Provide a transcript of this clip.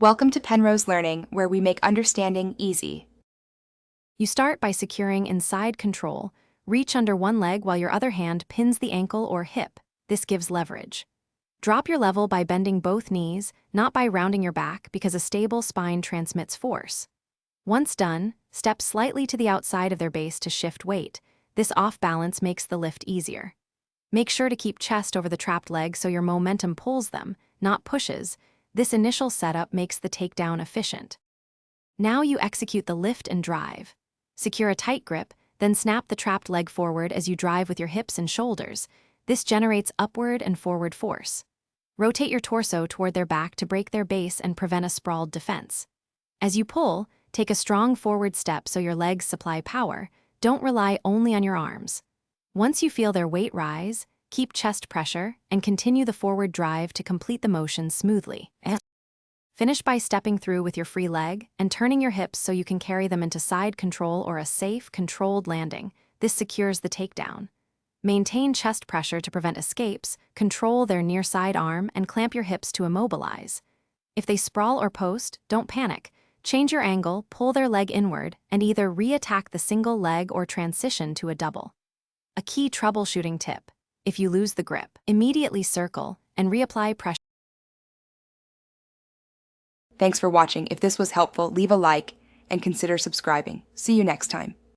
Welcome to Penrose Learning, where we make understanding easy. You start by securing inside control. Reach under one leg while your other hand pins the ankle or hip. This gives leverage. Drop your level by bending both knees, not by rounding your back, because a stable spine transmits force. Once done, step slightly to the outside of their base to shift weight. This off-balance makes the lift easier. Make sure to keep chest over the trapped leg so your momentum pulls them, not pushes. This initial setup makes the takedown efficient. Now you execute the lift and drive. Secure a tight grip, then snap the trapped leg forward as you drive with your hips and shoulders. This generates upward and forward force. Rotate your torso toward their back to break their base and prevent a sprawled defense. As you pull, take a strong forward step so your legs supply power. Don't rely only on your arms. Once you feel their weight rise, keep chest pressure and continue the forward drive to complete the motion smoothly. Finish by stepping through with your free leg and turning your hips so you can carry them into side control or a safe, controlled landing. This secures the takedown. Maintain chest pressure to prevent escapes, control their near side arm, and clamp your hips to immobilize. If they sprawl or post, don't panic. Change your angle, pull their leg inward, and either re-attack the single leg or transition to a double. A key troubleshooting tip: if you lose the grip, immediately circle and reapply pressure. Thanks for watching. If this was helpful, leave a like and consider subscribing. See you next time.